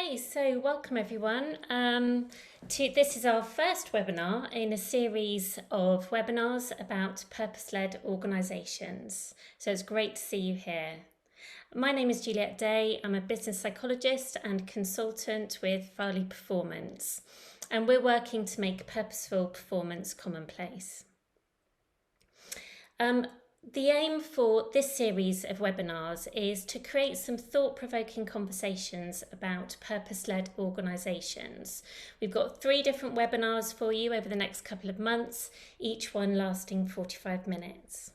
Okay, so welcome everyone. This is our first webinar in a series of webinars about purpose-led organisations. So it's great to see you here. My name is Juliette Day. I'm a business psychologist and consultant with Farleigh Performance, and we're working to make purposeful performance commonplace. The aim for this series of webinars is to create some thought-provoking conversations about purpose-led organisations. We've got 3 different webinars for you over the next couple of months, each one lasting 45 minutes.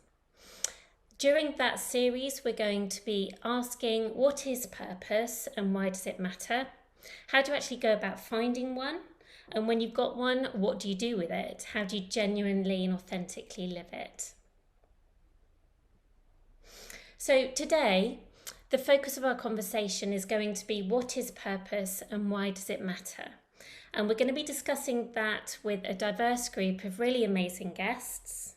During that series, we're going to be asking, what is purpose and why does it matter? How do you actually go about finding one? And when you've got one, what do you do with it? How do you genuinely and authentically live it? So today, the focus of our conversation is going to be what is purpose and why does it matter? And we're going to be discussing that with a diverse group of really amazing guests.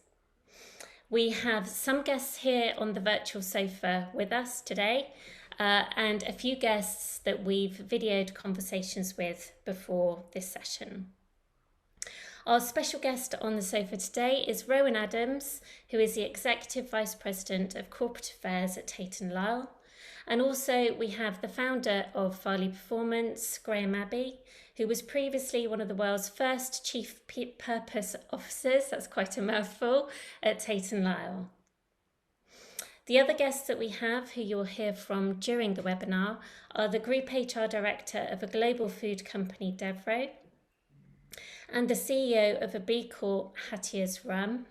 We have some guests here on the virtual sofa with us today, and a few guests that we've videoed conversations with before this session. Our special guest on the sofa today is Rowan Adams, who is the Executive Vice President of Corporate Affairs at Tate & Lyle. And also we have the founder of Farleigh Performance, Graham Abbey, who was previously one of the world's first Chief Purpose Officers, that's quite a mouthful, at Tate & Lyle. The other guests that we have, who you'll hear from during the webinar, are the Group HR Director of a global food company, Devro, and the CEO of a B Corp, Hatia's Rum.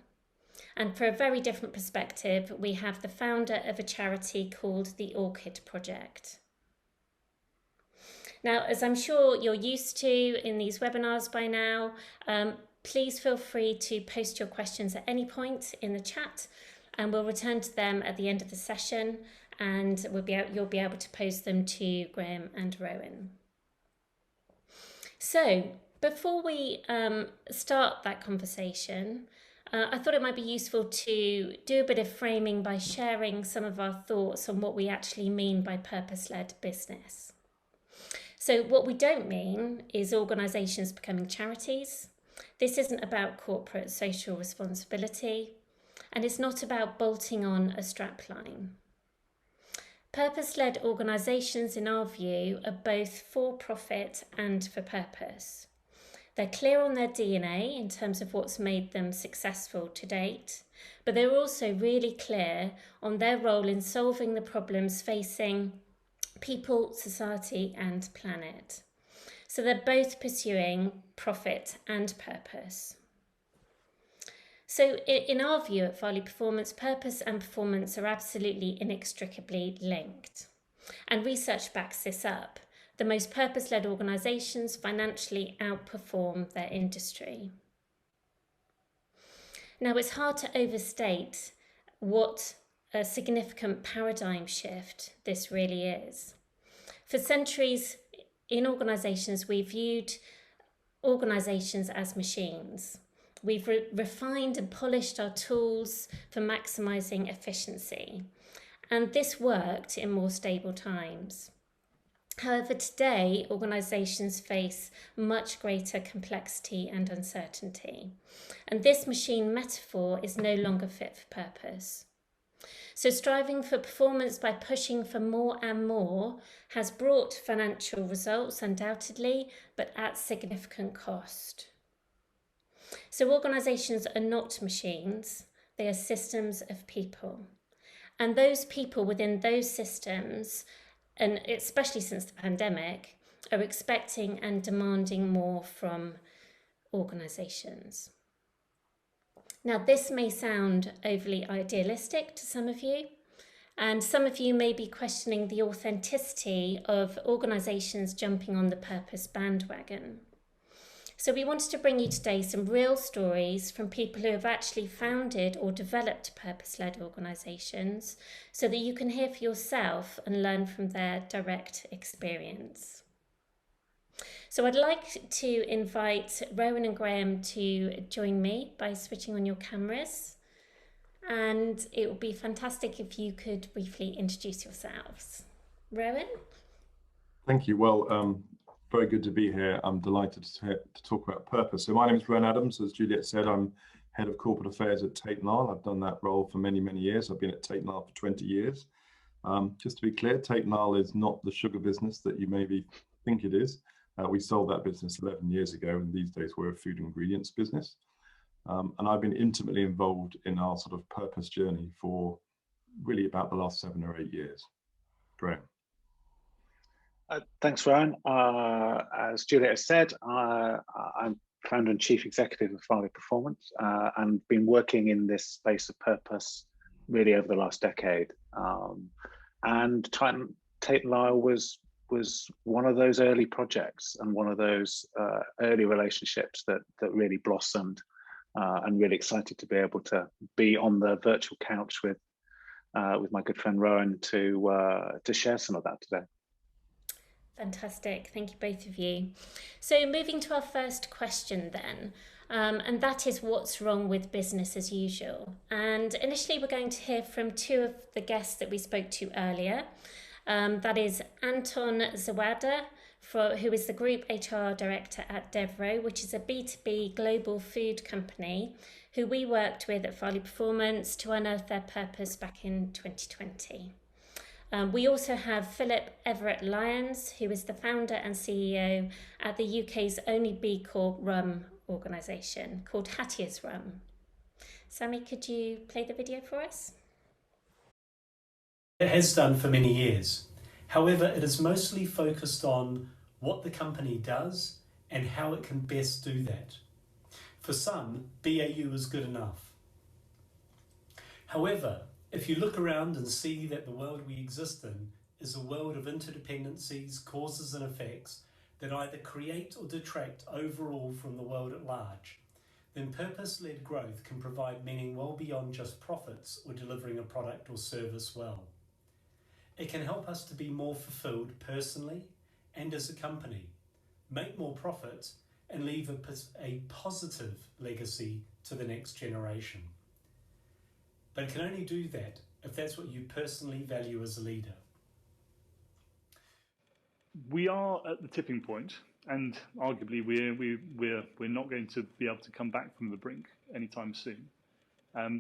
And for a very different perspective, we have the founder of a charity called the Orchid Project. Now, as I'm sure you're used to in these webinars by now, please feel free to post your questions at any point in the chat, and we'll return to them at the end of the session, and you'll be able to post them to Graham and Rowan. So, before we start that conversation, I thought it might be useful to do a bit of framing by sharing some of our thoughts on what we actually mean by purpose-led business. So what we don't mean is organisations becoming charities. This isn't about corporate social responsibility, and it's not about bolting on a strapline. Purpose-led organisations, in our view, are both for profit and for purpose. They're clear on their DNA in terms of what's made them successful to date, but they're also really clear on their role in solving the problems facing people, society, and planet. So they're both pursuing profit and purpose. So in our view at Farleigh Performance, purpose and performance are absolutely inextricably linked. And research backs this up. The most purpose-led organisations financially outperform their industry. Now, it's hard to overstate what a significant paradigm shift this really is. For centuries in organisations, we viewed organisations as machines. We've refined and polished our tools for maximising efficiency, and this worked in more stable times. However, today, organisations face much greater complexity and uncertainty, and this machine metaphor is no longer fit for purpose. So striving for performance by pushing for more and more has brought financial results, undoubtedly, but at significant cost. So organisations are not machines, they are systems of people. And those people within those systems, and especially since the pandemic, are expecting and demanding more from organisations. Now, this may sound overly idealistic to some of you, and some of you may be questioning the authenticity of organisations jumping on the purpose bandwagon. So we wanted to bring you today some real stories from people who have actually founded or developed purpose-led organisations so that you can hear for yourself and learn from their direct experience. So I'd like to invite Rowan and Graham to join me by switching on your cameras. And it would be fantastic if you could briefly introduce yourselves. Rowan? Thank you. Well, Very good to be here. I'm delighted to talk about purpose. So my name is Rowan Adams. As Juliet said, I'm Head of Corporate Affairs at Tate & Lyle. I've done that role for many, many years. I've been at Tate & Lyle for 20 years. Just to be clear, Tate & Lyle is not the sugar business that you maybe think it is. We sold that business 11 years ago, and these days we're a food ingredients business. And I've been intimately involved in our sort of purpose journey for really about the last 7 or 8 years. Graham. Thanks, Rowan. As Juliet has said, I'm founder and chief executive of Farleigh Performance, and been working in this space of purpose really over the last decade. And Tate & Lyle was one of those early projects and one of those early relationships that really blossomed, and really excited to be able to be on the virtual couch with my good friend Rowan to share some of that today. Fantastic. Thank you, both of you. So moving to our first question then, and that is what's wrong with business as usual? And initially we're going to hear from two of the guests that we spoke to earlier. That is Anton Zawada, who is the Group HR Director at Devro, which is a B2B global food company who we worked with at Farleigh Performance to unearth their purpose back in 2020. We also have Philip Everett-Lyons, who is the founder and CEO at the UK's only B Corp rum organisation called Hattier's Rum. Sammy, could you play the video for us? It has done for many years. However, it is mostly focused on what the company does and how it can best do that. For some, BAU is good enough. However, if you look around and see that the world we exist in is a world of interdependencies, causes and effects that either create or detract overall from the world at large, then purpose-led growth can provide meaning well beyond just profits or delivering a product or service well. It can help us to be more fulfilled personally and as a company, make more profit and leave a positive legacy to the next generation. But it can only do that if that's what you personally value as a leader. We are at the tipping point, and arguably we're not going to be able to come back from the brink anytime soon.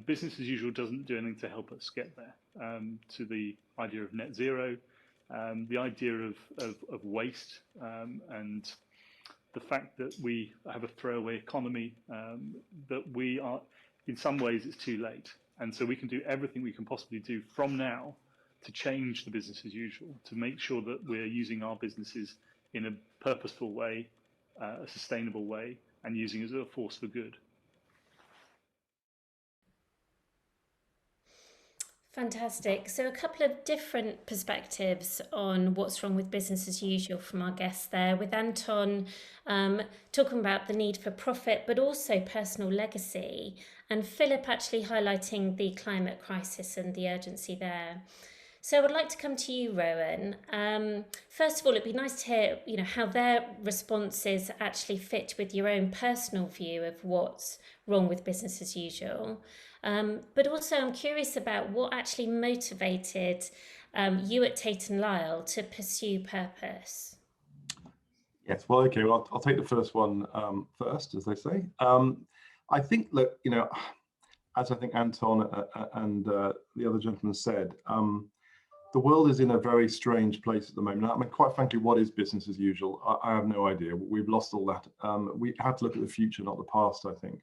Business as usual doesn't do anything to help us get there. To the idea of net zero, the idea of waste, and the fact that we have a throwaway economy, that we are, in some ways, it's too late. And so we can do everything we can possibly do from now to change the business as usual, to make sure that we're using our businesses in a purposeful way, a sustainable way, and using it as a force for good. Fantastic. So a couple of different perspectives on what's wrong with business as usual from our guests there, with Anton talking about the need for profit, but also personal legacy, and Philip actually highlighting the climate crisis and the urgency there. So I would like to come to you, Rowan. First of all, it'd be nice to hear, how their responses actually fit with your own personal view of what's wrong with business as usual. But also I'm curious about what actually motivated you at Tate & Lyle to pursue purpose. Yes, well, okay, well, I'll take the first one first, as they say. I think, look, as I think Anton and the other gentleman said, the world is in a very strange place at the moment. I mean, quite frankly, what is business as usual? I have no idea. We've lost all that. We have to look at the future, not the past, I think.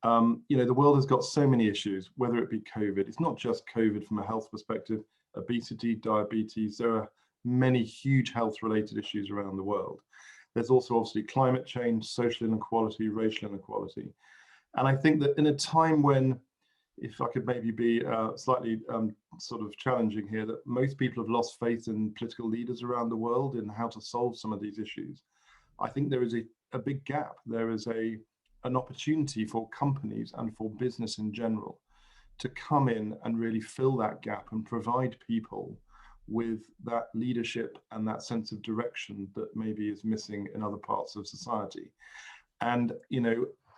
The world has got so many issues, whether it be COVID. It's not just COVID from a health perspective, obesity, diabetes. There are many huge health-related issues around the world. There's also obviously climate change, social inequality, racial inequality. And I think that in a time when, if I could maybe be slightly sort of challenging here, that most people have lost faith in political leaders around the world in how to solve some of these issues. I think there is a big gap. There is an opportunity for companies and for business in general to come in and really fill that gap and provide people with that leadership and that sense of direction that maybe is missing in other parts of society. And,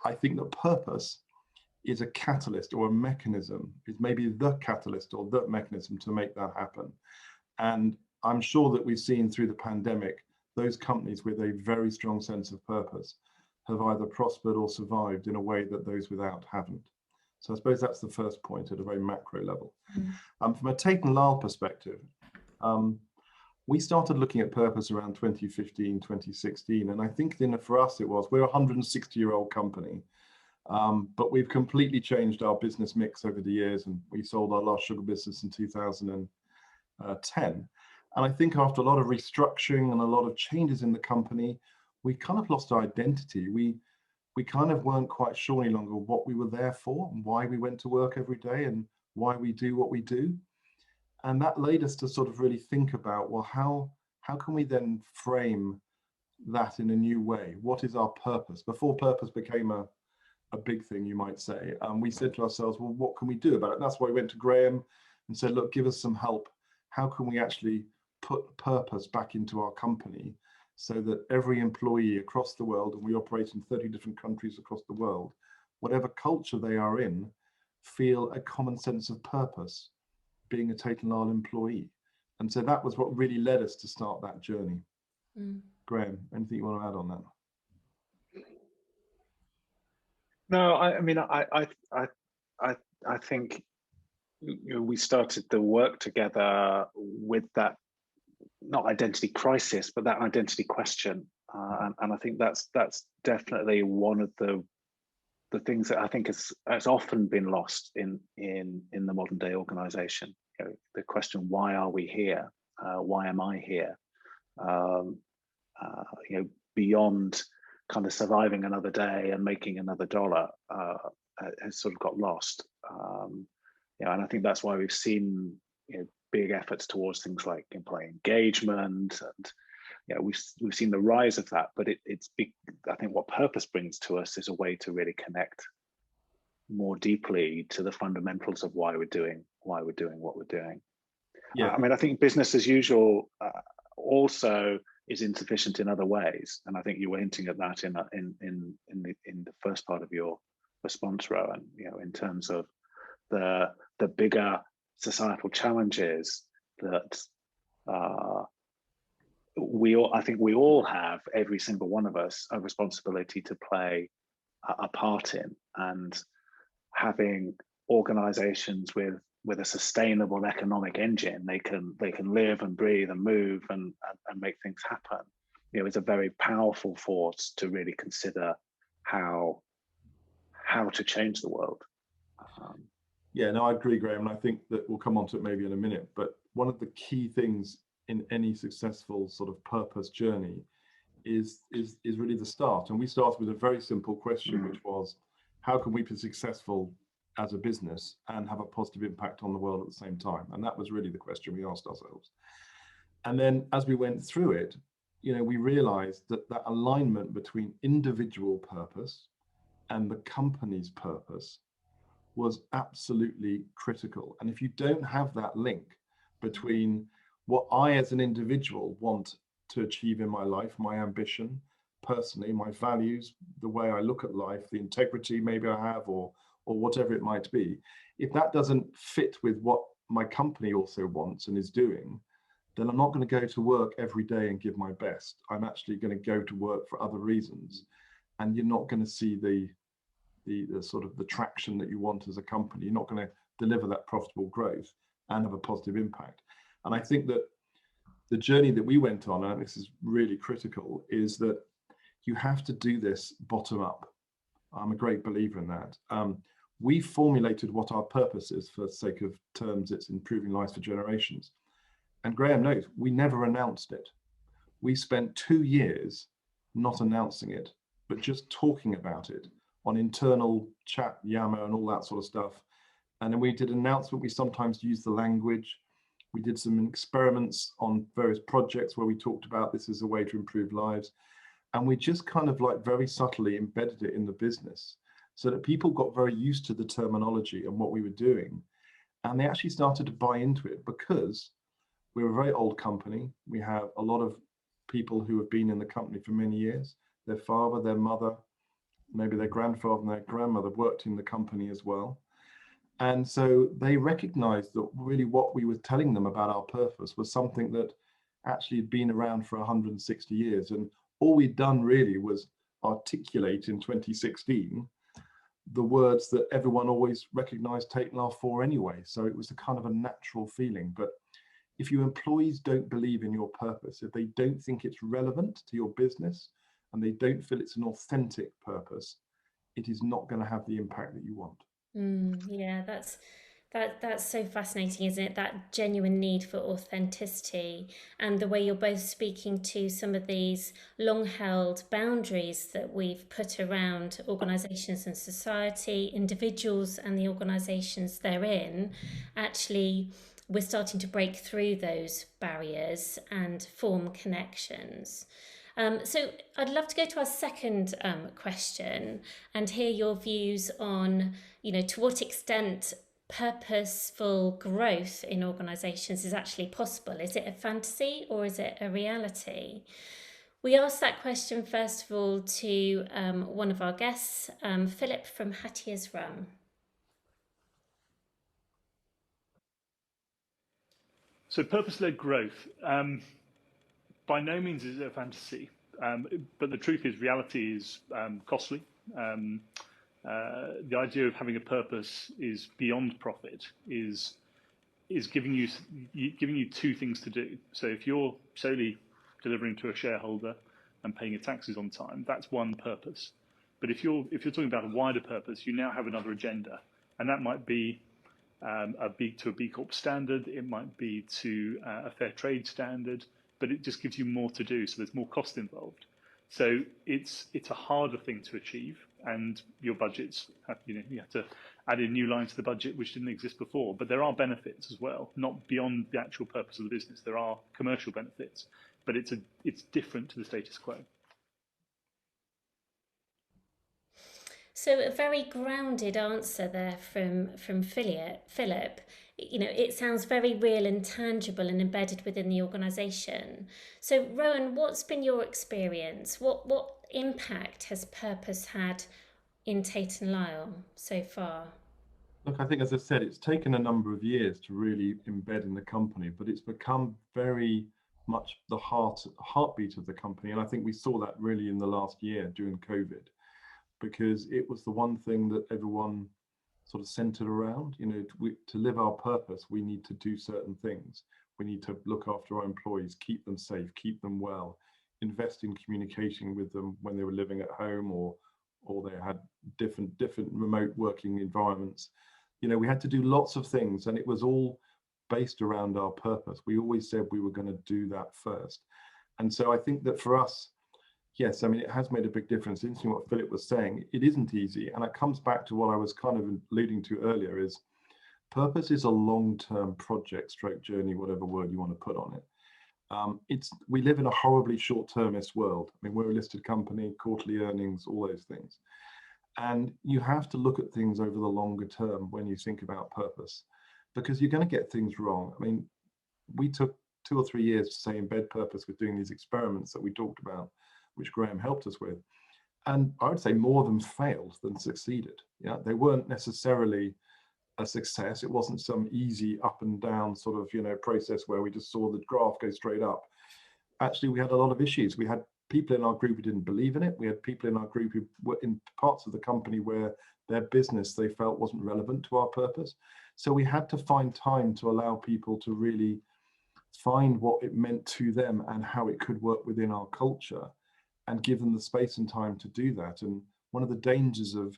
I think that purpose is a catalyst or a mechanism, is maybe the catalyst or the mechanism to make that happen. And I'm sure that we've seen through the pandemic those companies with a very strong sense of purpose have either prospered or survived in a way that those without haven't. So I suppose that's the first point at a very macro level. From a Tate & Lyle perspective, we started looking at purpose around 2015, 2016. And I think for us, we're a 160-year-old company, but we've completely changed our business mix over the years. And we sold our last sugar business in 2010. And I think after a lot of restructuring and a lot of changes in the company, we kind of lost our identity. We kind of weren't quite sure any longer what we were there for and why we went to work every day and why we do what we do. And that led us to sort of really think about, well, how can we then frame that in a new way? What is our purpose? Before purpose became a big thing, you might say, we said to ourselves, well, what can we do about it? And that's why we went to Graham and said, look, give us some help. How can we actually put purpose back into our company so that every employee across the world, and we operate in 30 different countries across the world, whatever culture they are in, feel a common sense of purpose being a Tate & Lyle employee. And so that was what really led us to start that journey. Graham, anything you want to add on that? No, I mean, I think we started the work together with that, not identity crisis, but that identity question, and I think that's definitely one of the things that I think has often been lost in the modern day organization. You know, the question, why are we here? Why am I here? You know, beyond kind of surviving another day and making another dollar, has sort of got lost. You know, and I think that's why we've seen, you know, big efforts towards things like employee engagement, and you know, we've seen the rise of that. But it's big. I think what purpose brings to us is a way to really connect more deeply to the fundamentals of why we're doing what we're doing. Yeah, I mean, I think business as usual also is insufficient in other ways, and I think you were hinting at that in the first part of your response, Rowan. You know, in terms of the bigger societal challenges that I think we all have, every single one of us, a responsibility to play a part in, and having organizations with a sustainable economic engine, they can live and breathe and move and make things happen. You know, it's a very powerful force to really consider how to change the world. Yeah, no, I agree, Graham. And I think that we'll come on to it maybe in a minute. But one of the key things in any successful sort of purpose journey is really the start. And we started with a very simple question, which was, how can we be successful as a business and have a positive impact on the world at the same time? And that was really the question we asked ourselves. And then as we went through it, you know, we realized that that alignment between individual purpose and the company's purpose was absolutely critical. And if you don't have that link between what I as an individual want to achieve in my life, my ambition, personally, my values, the way I look at life, the integrity maybe I have, or whatever it might be, if that doesn't fit with what my company also wants and is doing, then I'm not going to go to work every day and give my best. I'm actually going to go to work for other reasons. And you're not going to see the sort of the traction that you want as a company. You're not going to deliver that profitable growth and have a positive impact. And I think that the journey that we went on, and this is really critical, is that you have to do this bottom up. I'm a great believer in that. We formulated what our purpose is. For the sake of terms, it's improving lives for generations. And Graham knows, we never announced it. We spent 2 years not announcing it, but just talking about it on internal chat, Yammer, and all that sort of stuff. And then we did an announcement. We sometimes use the language. We did some experiments on various projects where we talked about this as a way to improve lives. And we just kind of like very subtly embedded it in the business so that people got very used to the terminology and what we were doing. And they actually started to buy into it because we're a very old company. We have a lot of people who have been in the company for many years. Their father, their mother, maybe their grandfather and their grandmother worked in the company as well. And so they recognized that really what we were telling them about our purpose was something that actually had been around for 160 years. And all we'd done really was articulate in 2016 the words that everyone always recognized Tate & Lyle for anyway. So it was a kind of a natural feeling. But if your employees don't believe in your purpose, if they don't think it's relevant to your business, and they don't feel it's an authentic purpose, it is not going to have the impact that you want. Yeah, that's so fascinating, isn't it? That genuine need for authenticity, and the way you're both speaking to some of these long-held boundaries that we've put around organisations and society, individuals and the organisations they're in. Actually, we're starting to break through those barriers and form connections. So I'd love to go to our second question and hear your views on, to what extent purposeful growth in organisations is actually possible. Is it a fantasy or is it a reality? We asked that question first of all to one of our guests, Philip from Hattier's Rum. So purpose-led growth, by no means is it a fantasy, but the truth is reality is costly. The idea of having a purpose is beyond profit, is giving you two things to do. So if you're solely delivering to a shareholder and paying your taxes on time, that's one purpose. But if you're talking about a wider purpose, you now have another agenda, and that might be a B Corp standard, it might be to a fair trade standard, but it just gives you more to do, so there's more cost involved. So it's a harder thing to achieve, and your budgets you have to add in new lines to the budget which didn't exist before. But there are benefits as well, not beyond the actual purpose of the business. There are commercial benefits, but it's different to the status quo. So a very grounded answer there from Philip. It sounds very real and tangible and embedded within the organisation. So Rowan, what's been your experience? What impact has purpose had in Tate & Lyle so far? Look, I think, as I said, it's taken a number of years to really embed in the company, but it's become very much the heartbeat of the company. And I think we saw that really in the last year during COVID, because it was the one thing that everyone sort of centered around. To live our purpose, we need to do certain things. We need to look after our employees, keep them safe, keep them well, invest in communication with them when they were living at home or they had different remote working environments. We had to do lots of things, and it was all based around our purpose. We always said we were going to do that first. And so I think that for us, yes, I mean, it has made a big difference. Interesting what Philip was saying. It isn't easy. And it comes back to what I was kind of alluding to earlier, is purpose is a long-term project, stroke journey, whatever word you want to put on it. We live in a horribly short-termist world. I mean, we're a listed company, quarterly earnings, all those things. And you have to look at things over the longer term when you think about purpose, because you're going to get things wrong. I mean, we took 2 or 3 years to say embed purpose with doing these experiments that we talked about, which Graham helped us with. And I would say more of them failed than succeeded. Yeah, they weren't necessarily a success. It wasn't some easy up and down sort of, process where we just saw the graph go straight up. Actually, we had a lot of issues. We had people in our group who didn't believe in it. We had people in our group who were in parts of the company where their business they felt wasn't relevant to our purpose. So we had to find time to allow people to really find what it meant to them and how it could work within our culture, and give them the space and time to do that. And one of the dangers of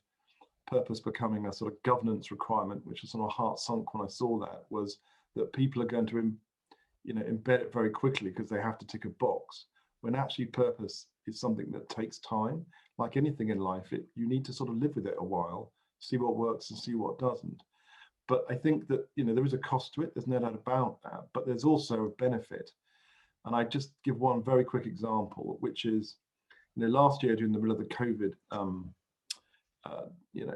purpose becoming a sort of governance requirement, which was sort of heart sunk when I saw that, was that people are going to embed it very quickly because they have to tick a box, when actually purpose is something that takes time. Like anything in life, you need to sort of live with it a while, see what works and see what doesn't. But I think that there is a cost to it, there's no doubt about that, but there's also a benefit. And I just give one very quick example, which is last year during the middle of the COVID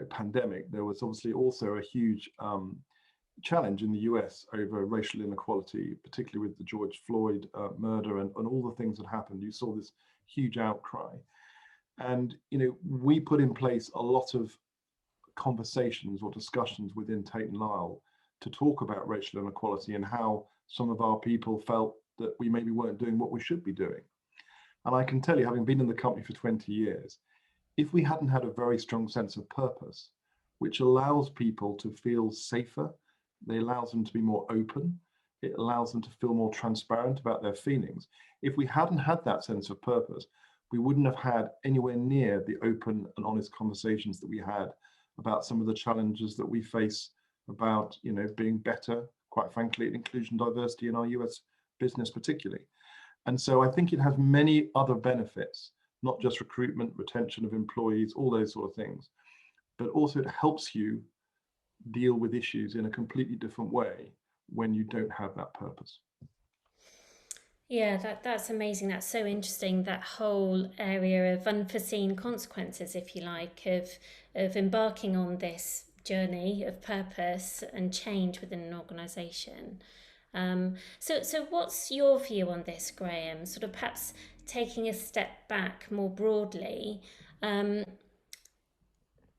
pandemic, there was obviously also a huge challenge in the US over racial inequality, particularly with the George Floyd murder and all the things that happened. You saw this huge outcry. And, we put in place a lot of conversations or discussions within Tate & Lyle to talk about racial inequality and how some of our people felt that we maybe weren't doing what we should be doing. And I can tell you, having been in the company for 20 years, if we hadn't had a very strong sense of purpose, which allows people to feel safer, it allows them to be more open, it allows them to feel more transparent about their feelings. If we hadn't had that sense of purpose, we wouldn't have had anywhere near the open and honest conversations that we had about some of the challenges that we face about, you know, being better, quite frankly, at inclusion and diversity in our US business particularly. And so I think it has many other benefits, not just recruitment, retention of employees, all those sort of things, but also it helps you deal with issues in a completely different way when you don't have that purpose. Yeah, that's amazing. That's so interesting, that whole area of unforeseen consequences, if you like, of embarking on this journey of purpose and change within an organisation. So what's your view on this, Graham? Sort of perhaps taking a step back more broadly,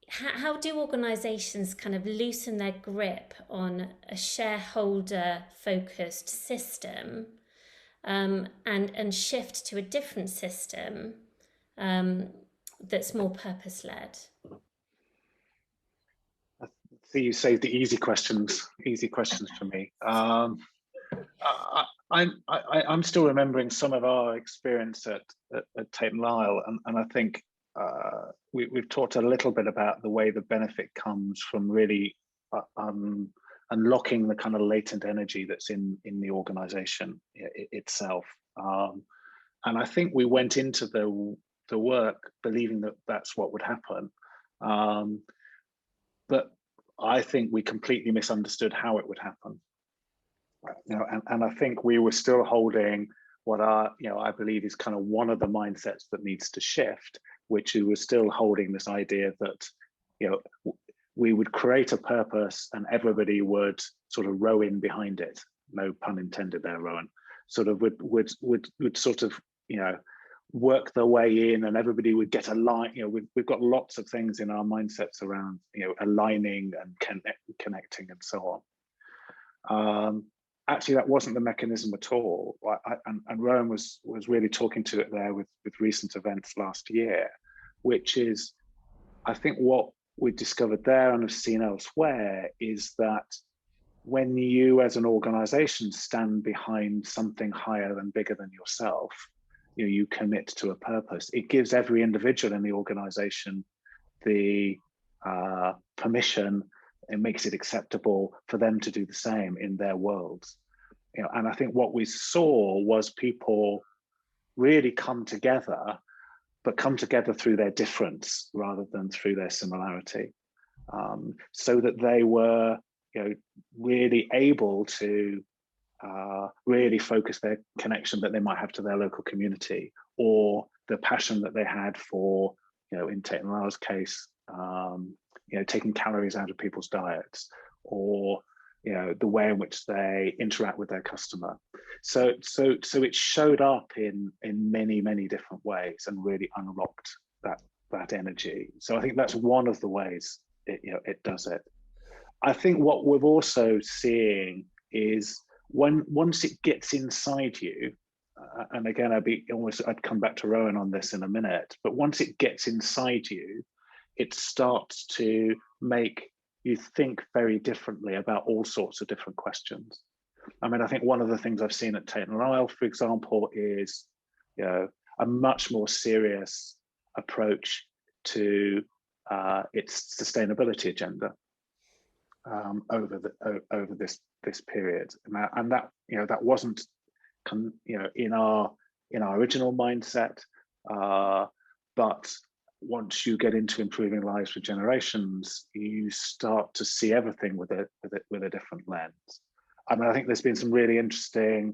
how do organisations kind of loosen their grip on a shareholder-focused system and shift to a different system that's more purpose-led? So you saved the easy questions for me. I'm still remembering some of our experience at Tate & Lyle, and I think we've talked a little bit about the way the benefit comes from really unlocking the kind of latent energy that's in the organization itself. And I think we went into the work believing that that's what would happen. But I think we completely misunderstood how it would happen. You know, and I think we were still holding what I believe is kind of one of the mindsets that needs to shift, which we were still holding this idea that, you know, we would create a purpose and everybody would sort of row in behind it. No pun intended there, Rowan. Sort of would sort of, you know, work their way in, and everybody would get aligned. You know, we've got lots of things in our mindsets around, you know, aligning and connecting and so on. Actually, that wasn't the mechanism at all. And Rowan was really talking to it there with recent events last year, which is, I think what we discovered there and have seen elsewhere is that when you as an organization stand behind something higher and bigger than yourself, you commit to a purpose. It gives every individual in the organization the permission. It makes it acceptable for them to do the same in their worlds. You know, and I think what we saw was people really come together, but come together through their difference rather than through their similarity, so that they were, you know, really able to really focus their connection that they might have to their local community, or the passion that they had for, you know, in Tate & Lyle's case, you know, taking calories out of people's diets, or, you know, the way in which they interact with their customer. So it showed up in many different ways and really unlocked that energy. So I think that's one of the ways it does it. I think what we're also seeing is once it gets inside you, and again, I'd come back to Rowan on this in a minute, but once it gets inside you, it starts to make you think very differently about all sorts of different questions. I mean, I think one of the things I've seen at Tate & Lyle, for example, is, you know, a much more serious approach to its sustainability agenda over this period, and that, you know, that wasn't, you know, in our original mindset, but once you get into improving lives for generations, you start to see everything with a different lens. I mean, I think there's been some really interesting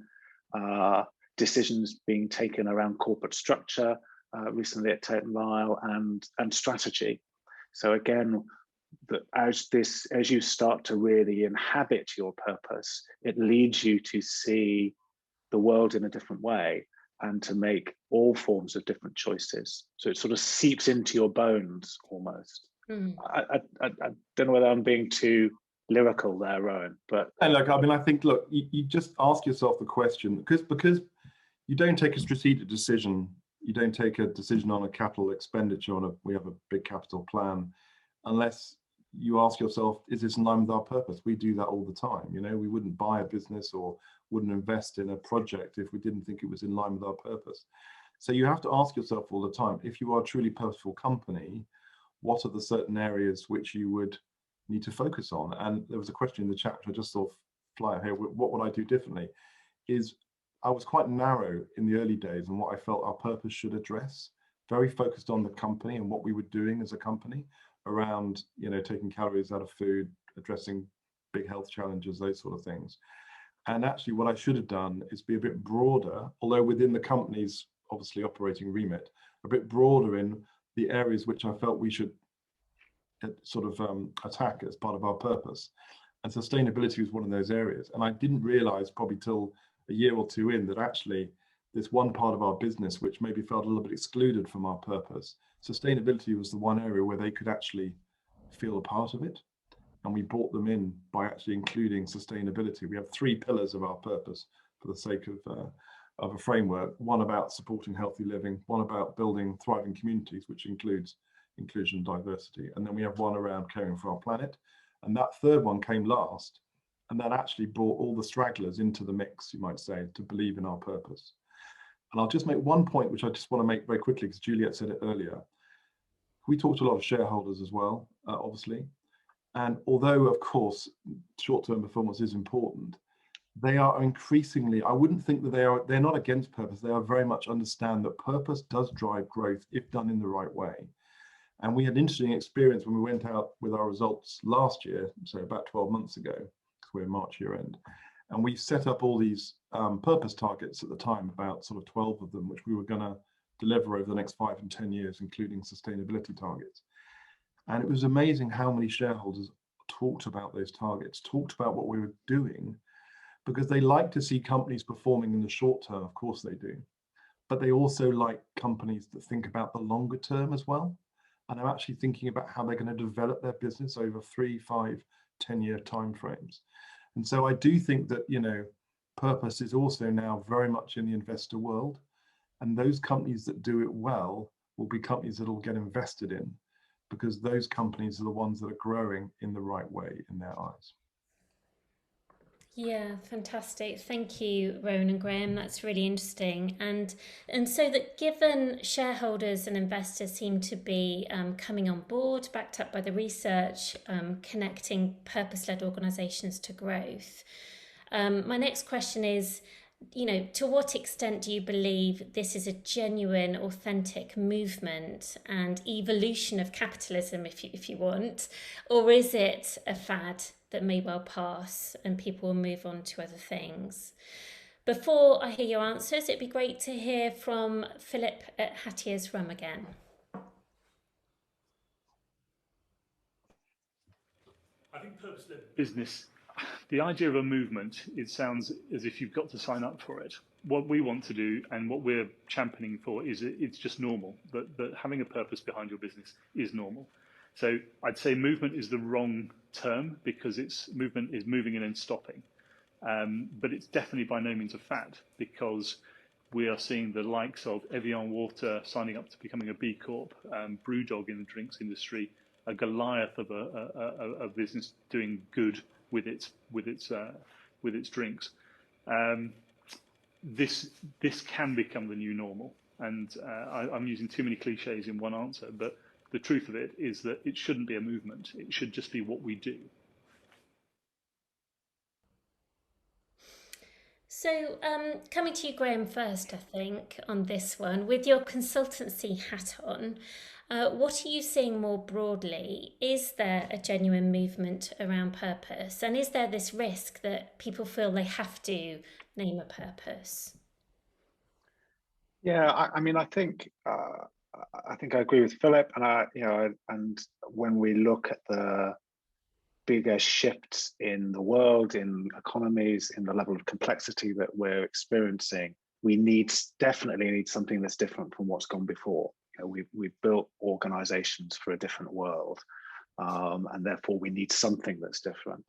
decisions being taken around corporate structure recently at Tate & Lyle and strategy. So again, as you start to really inhabit your purpose, it leads you to see the world in a different way and to make all forms of different choices. So it sort of seeps into your bones almost. I don't know whether I'm being too lyrical there, Rowan. But and look, I mean, I think, look, you just ask yourself the question, because you don't take a strategic decision. You don't take a decision on a capital expenditure we have a big capital plan, unless you ask yourself, is this in line with our purpose? We do that all the time. You know, we wouldn't buy a business or wouldn't invest in a project if we didn't think it was in line with our purpose. So you have to ask yourself all the time, if you are a truly purposeful company, what are the certain areas which you would need to focus on? And there was a question in the chat, which I just saw fly out here, what would I do differently? I was quite narrow in the early days on what I felt our purpose should address, very focused on the company and what we were doing as a company around, you know, taking calories out of food, addressing big health challenges, those sort of things. And actually what I should have done is be a bit broader, although within the company's obviously operating remit, a bit broader in the areas which I felt we should sort of attack as part of our purpose. And sustainability was one of those areas. And I didn't realize probably till a year or two in that actually this one part of our business which maybe felt a little bit excluded from our purpose, sustainability was the one area where they could actually feel a part of it. And we brought them in by actually including sustainability. We have 3 pillars of our purpose for the sake of a framework: one about supporting healthy living, one about building thriving communities, which includes inclusion and diversity, and then we have one around caring for our planet. And that third one came last, and that actually brought all the stragglers into the mix, you might say, to believe in our purpose. And I'll just make one point, which I just want to make very quickly, because Juliet said it earlier. We talked to a lot of shareholders as well, obviously. And although, of course, short-term performance is important, they are increasingly, I wouldn't think that they're not against purpose. They are very much understand that purpose does drive growth if done in the right way. And we had an interesting experience when we went out with our results last year, so about 12 months ago, because we're March year end. And we set up all these purpose targets at the time, about sort of 12 of them, which we were going to deliver over the next 5 and 10 years, including sustainability targets. And it was amazing how many shareholders talked about those targets, talked about what we were doing, because they like to see companies performing in the short term. Of course they do. But they also like companies that think about the longer term as well. And are actually thinking about how they're going to develop their business over 3, 5, 10-year timeframes. And so I do think that, you know, purpose is also now very much in the investor world. And those companies that do it well will be companies that will get invested in, because those companies are the ones that are growing in the right way in their eyes. Yeah, fantastic. Thank you, Rowan and Graham. That's really interesting. And so that given shareholders and investors seem to be coming on board, backed up by the research, connecting purpose-led organisations to growth, my next question is, you know, to what extent do you believe this is a genuine, authentic movement and evolution of capitalism, if you want, or is it a fad that may well pass and people will move on to other things? Before I hear your answers, it'd be great to hear from Philip at Hattier's Rum again. I think purpose-led business, the idea of a movement, it sounds as if you've got to sign up for it. What we want to do and what we're championing for is it's just normal, that having a purpose behind your business is normal. So I'd say movement is the wrong term, because movement is moving and then stopping. But it's definitely by no means a fad, because we are seeing the likes of Evian Water signing up to becoming a B Corp, Brewdog in the drinks industry, a Goliath of a business doing good with its drinks. This can become the new normal, and I'm using too many cliches in one answer, but the truth of it is that it shouldn't be a movement. It should just be what we do. So coming to you, Graham, first, I think, on this one, with your consultancy hat on, what are you seeing more broadly? Is there a genuine movement around purpose? And is there this risk that people feel they have to name a purpose? yeah, I mean, I think I agree with Philip, and and when we look at the bigger shifts in the world, in economies, in the level of complexity that we're experiencing, we definitely need something that's different from what's gone before. You know, we've built organizations for a different world, and therefore we need something that's different.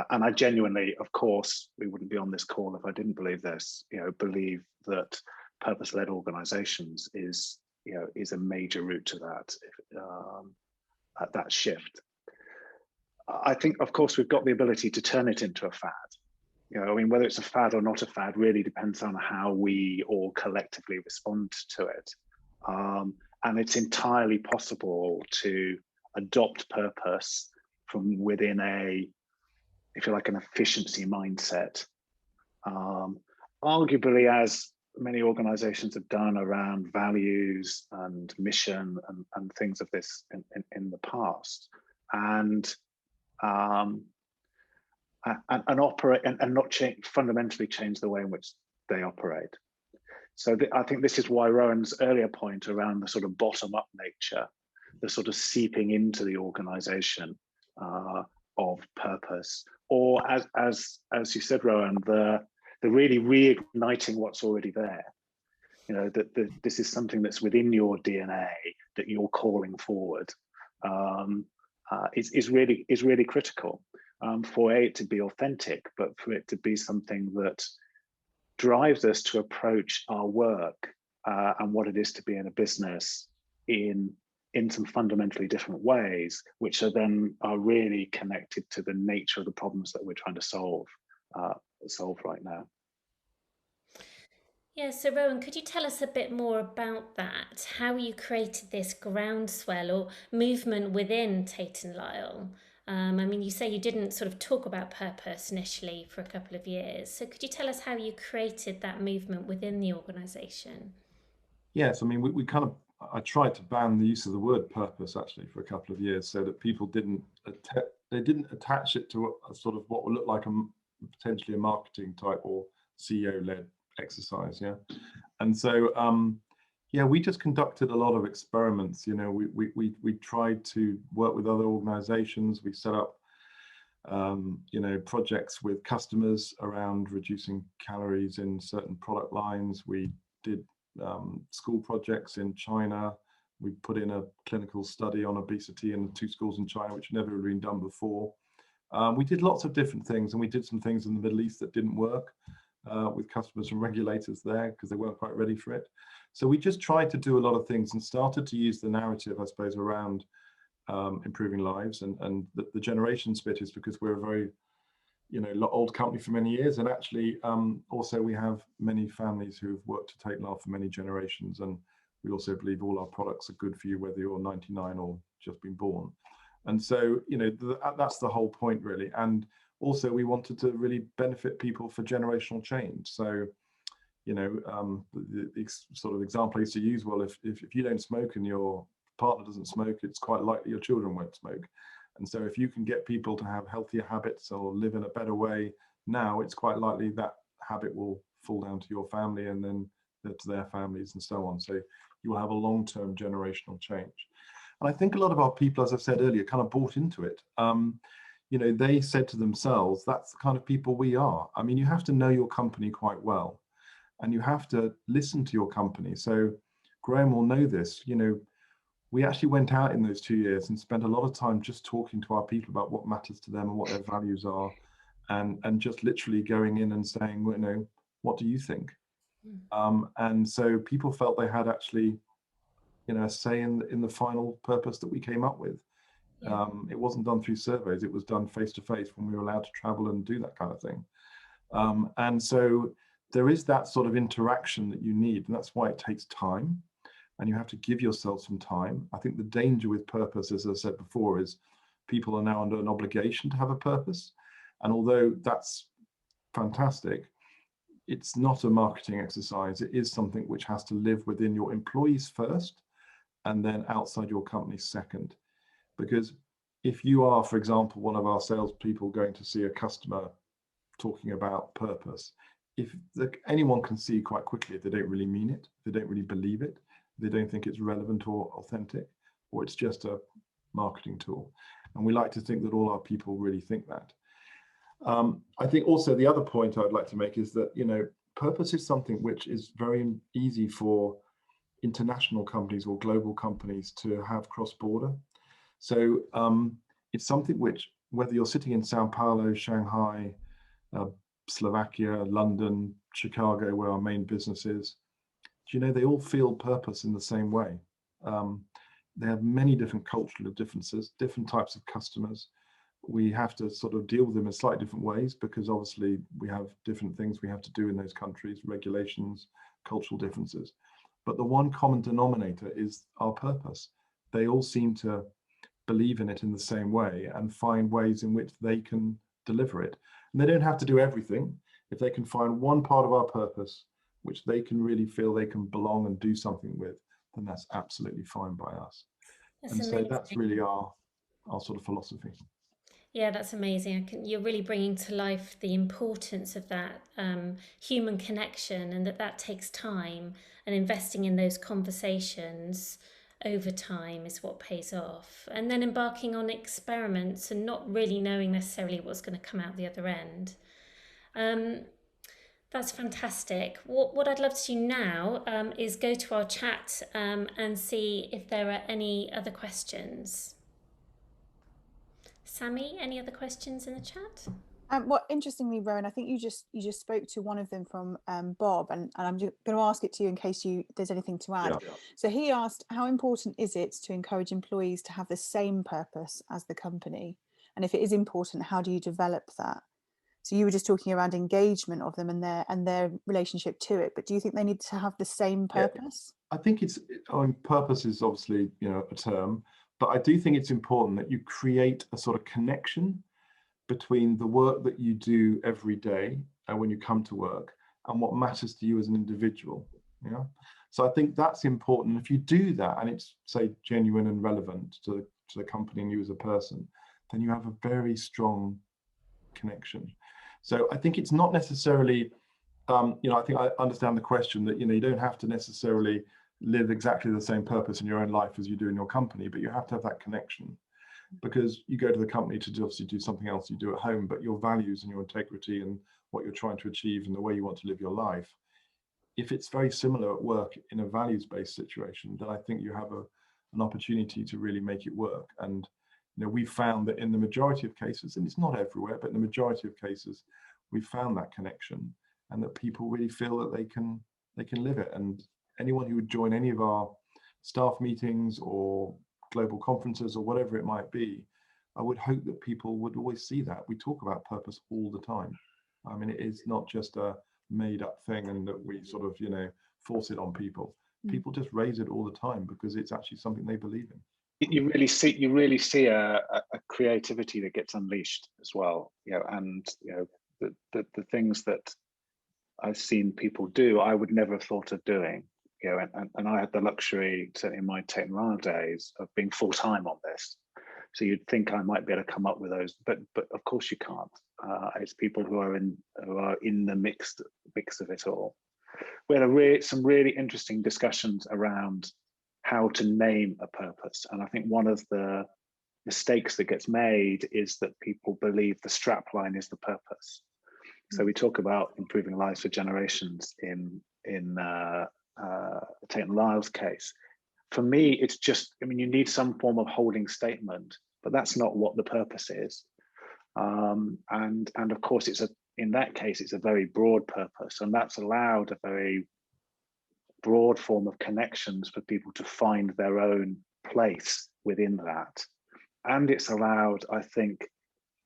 and I genuinely, of course, we wouldn't be on this call if I didn't believe this. Believe that purpose-led organisations is a major route to that shift. I think, of course, we've got the ability to turn it into a fad. Whether it's a fad or not a fad really depends on how we all collectively respond to it. And it's entirely possible to adopt purpose from within if you like, an efficiency mindset. Arguably, as many organizations have done around values and mission and things of this in the past. And operate and not fundamentally change the way in which they operate. So I think this is why Rowan's earlier point around the sort of bottom-up nature, the sort of seeping into the organization of purpose, or as you said, Rowan, the really reigniting what's already there. That this is something that's within your DNA that you're calling forward. Is really critical. For it to be authentic, but for it to be something that drives us to approach our work and what it is to be in a business in some fundamentally different ways, which are really connected to the nature of the problems that we're trying to solve right now. Yeah, so Rowan, could you tell us a bit more about that? How you created this groundswell or movement within Tate & Lyle? You say you didn't sort of talk about purpose initially for a couple of years. So could you tell us how you created that movement within the organisation? Yes, I tried to ban the use of the word purpose actually for a couple of years, so that people didn't attach it to a sort of what would look like potentially a marketing type or CEO-led exercise. Yeah, and so we just conducted a lot of experiments. We tried to work with other organizations. We set up projects with customers around reducing calories in certain product lines. We did school projects in China. We put in a clinical study on obesity in 2 schools in China, which had never been done before. We did lots of different things, and we did some things in the Middle East that didn't work with customers and regulators there because they weren't quite ready for it. So we just tried to do a lot of things and started to use the narrative, I suppose, around improving lives. And the generations bit is because we're a very old company for many years, and actually also we have many families who've worked to Tate & Lyle for many generations, and we also believe all our products are good for you whether you're 99 or just been born. And so that's the whole point really. And also we wanted to really benefit people for generational change. So the sort of example I used to use, well, if you don't smoke and your partner doesn't smoke, it's quite likely your children won't smoke. And so if you can get people to have healthier habits or live in a better way now, it's quite likely that habit will fall down to your family and then to their families and so on. So you will have a long-term generational change. And I think a lot of our people, as I said earlier, kind of bought into it. They said to themselves, that's the kind of people we are. You have to know your company quite well, and you have to listen to your company. So Graham will know this. We actually went out in those 2 years and spent a lot of time just talking to our people about what matters to them and what their values are, and just literally going in and saying, what do you think? And so people felt they had actually, a say in the final purpose that we came up with. Yeah. It wasn't done through surveys; it was done face to face when we were allowed to travel and do that kind of thing. And so there is that sort of interaction that you need, and that's why it takes time. And you have to give yourself some time. I think the danger with purpose, as I said before, is people are now under an obligation to have a purpose. And although that's fantastic, it's not a marketing exercise. It is something which has to live within your employees first, and then outside your company second. Because if you are, for example, one of our salespeople going to see a customer talking about purpose, anyone can see quite quickly if they don't really mean it, they don't really believe it, they don't think it's relevant or authentic, or it's just a marketing tool. And we like to think that all our people really think that. I think also the other point I'd like to make is that, purpose is something which is very easy for international companies or global companies to have cross-border. So it's something which whether you're sitting in Sao Paulo, Shanghai, Slovakia, London, Chicago, where our main business is, do you know they all feel purpose in the same way? They have many different cultural differences, different types of customers. We have to sort of deal with them in slightly different ways because obviously we have different things we have to do in those countries, regulations, cultural differences. But the one common denominator is our purpose. They all seem to believe in it in the same way and find ways in which they can deliver it. And they don't have to do everything. If they can find one part of our purpose which they can really feel they can belong and do something with, then that's absolutely fine by us. That's and amazing. So that's really our sort of philosophy. Yeah, that's amazing. You're really bringing to life the importance of that human connection, and that takes time, and investing in those conversations over time is what pays off. And then embarking on experiments and not really knowing necessarily what's going to come out the other end. That's fantastic. What I'd love to do now is go to our chat and see if there are any other questions. Sammy, any other questions in the chat? Well, interestingly, Rowan, I think you just spoke to one of them from Bob, and I'm just going to ask it to you in case there's anything to add. Yeah. So he asked, how important is it to encourage employees to have the same purpose as the company? And if it is important, how do you develop that? So you were just talking around engagement of them and their relationship to it, but do you think they need to have the same purpose? Yeah, I think purpose is obviously, a term, but I do think it's important that you create a sort of connection between the work that you do every day and when you come to work and what matters to you as an individual. Yeah. So I think that's important. If you do that and it's, say, genuine and relevant to the company and you as a person, then you have a very strong connection. So I think it's not necessarily, I think I understand the question that, you don't have to necessarily live exactly the same purpose in your own life as you do in your company, but you have to have that connection. Because you go to the company to obviously do something else you do at home, but your values and your integrity and what you're trying to achieve and the way you want to live your life, if it's very similar at work in a values-based situation, then I think you have an opportunity to really make it work. And we've found that in the majority of cases, and it's not everywhere, but in the majority of cases, we've found that connection and that people really feel that they can live it. And anyone who would join any of our staff meetings or global conferences or whatever it might be, I would hope that people would always see that. We talk about purpose all the time. I mean, it is not just a made up thing and that we sort of, force it on people. People just raise it all the time because it's actually something they believe in. You really see a creativity that gets unleashed as well, and the things that I've seen people do, I would never have thought of doing. And I had the luxury, certainly in my Tate & Lyle days, of being full-time on this. So you'd think I might be able to come up with those, but of course you can't. It's people who are in the mix of it all. We had some really interesting discussions around how to name a purpose, and I think one of the mistakes that gets made is that people believe the strapline is the purpose. So we talk about improving lives for generations in Tate & Lyle's case. For me, it's just, you need some form of holding statement, but that's not what the purpose is. And of course, in that case, it's a very broad purpose, and that's allowed a very broad form of connections for people to find their own place within that. And it's allowed, I think,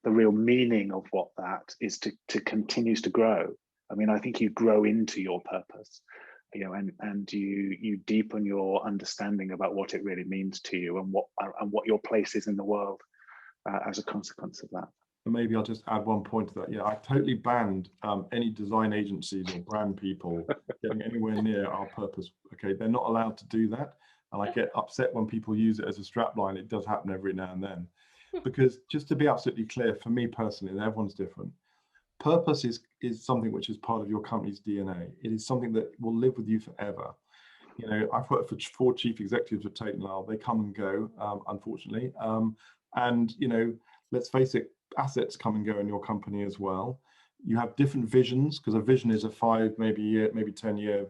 the real meaning of what that is to continues to grow. I think you grow into your purpose, and you deepen your understanding about what it really means to you and what your place is in the world as a consequence of that. And maybe I'll just add one point to that. Yeah, I totally banned any design agencies or brand people getting anywhere near our purpose. Okay, they're not allowed to do that. And I get upset when people use it as a strapline. It does happen every now and then. Because just to be absolutely clear, for me personally, and everyone's different, purpose is something which is part of your company's DNA. It is something that will live with you forever. I've worked for 4 chief executives at Tate & Lyle. They come and go, unfortunately. And let's face it, assets come and go in your company as well. You have different visions, because a vision is a 5, maybe 10-year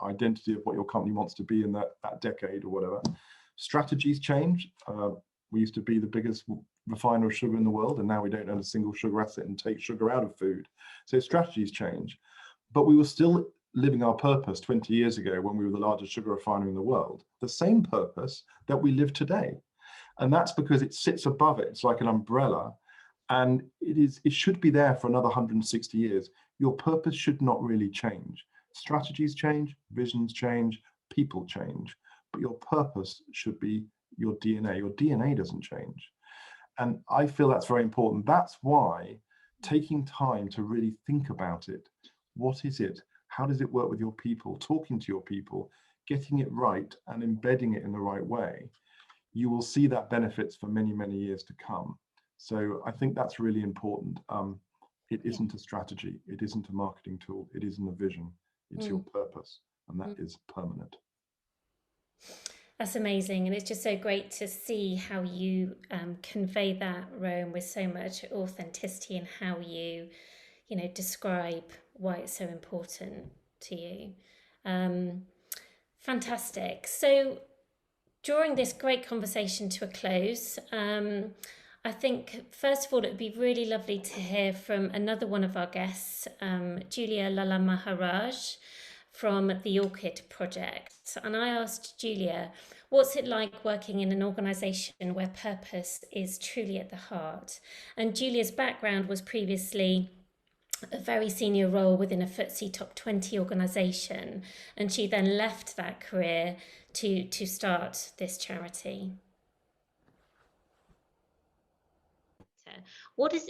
identity of what your company wants to be in that decade or whatever. Strategies change. We used to be the biggest refiner of sugar in the world, and now we don't own a single sugar asset and take sugar out of food. So strategies change, but we were still living our purpose 20 years ago when we were the largest sugar refiner in the world, the same purpose that we live today. And that's because it sits above it. It's like an umbrella, and it should be there for another 160 years. Your purpose should not really change. Strategies change, visions change, people change, but your purpose should be your DNA. Your DNA doesn't change. And I feel that's very important. That's why taking time to really think about it. What is it? How does it work with your people? Talking to your people, getting it right and embedding it in the right way. You will see that benefits for many, many years to come. So I think that's really important. It isn't a strategy. It isn't a marketing tool. It isn't a vision. It's your purpose, and that is permanent. That's amazing, and it's just so great to see how you convey that, Rowan, with so much authenticity, and how you describe why it's so important to you. Fantastic. So, drawing this great conversation to a close, I think, first of all, it would be really lovely to hear from another one of our guests, Julia Lala Maharaj from the Orchid Project. And I asked Julia, what's it like working in an organisation where purpose is truly at the heart? And Julia's background was previously a very senior role within a FTSE Top 20 organisation, and she then left that career to start this charity. What is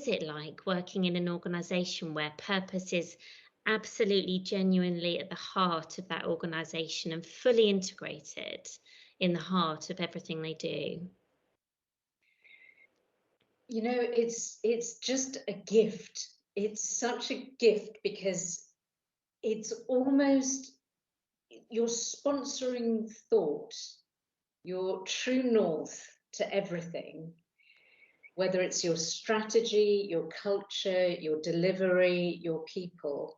it like working in an organisation where purpose is absolutely genuinely at the heart of that organisation and fully integrated in the heart of everything they do? It's just a gift. It's such a gift because it's almost you're sponsoring thought, your true north to everything, whether it's your strategy, your culture, your delivery, your people,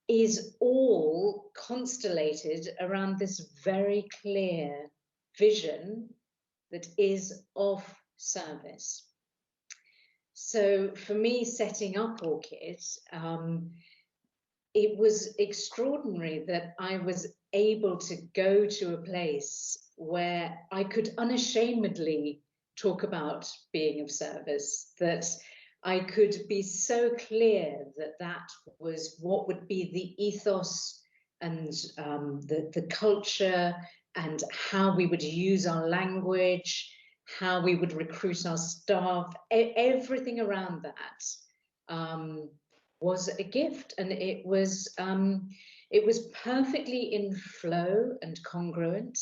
is all constellated around this very clear vision that is of service. So for me, setting up Orchid, it was extraordinary that I was able to go to a place where I could unashamedly talk about being of service, that I could be so clear that that was what would be the ethos and the culture, and how we would use our language, how we would recruit our staff, everything around that was a gift, and it was perfectly in flow and congruent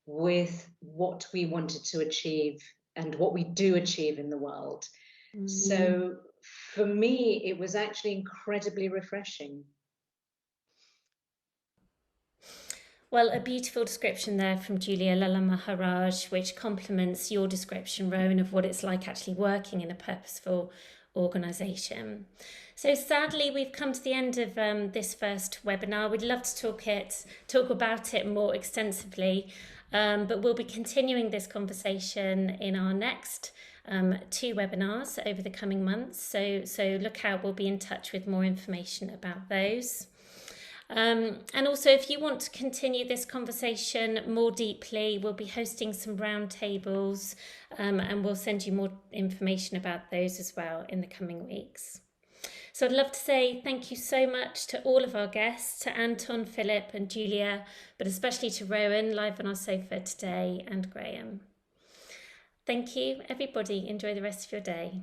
with what we wanted to achieve and what we do achieve in the world. So for me, it was actually incredibly refreshing. Well, a beautiful description there from Julia Lala Maharaj, which complements your description, Rowan, of what it's like actually working in a purposeful organisation. So sadly, we've come to the end of this first webinar. We'd love to talk about it more extensively, but we'll be continuing this conversation in our next 2 webinars over the coming months. So look out, we'll be in touch with more information about those. And also, if you want to continue this conversation more deeply, we'll be hosting some roundtables, and we'll send you more information about those as well in the coming weeks. So I'd love to say thank you so much to all of our guests, to Anton, Philip and Julia, but especially to Rowan, live on our sofa today, and Graham. Thank you, everybody. Enjoy the rest of your day.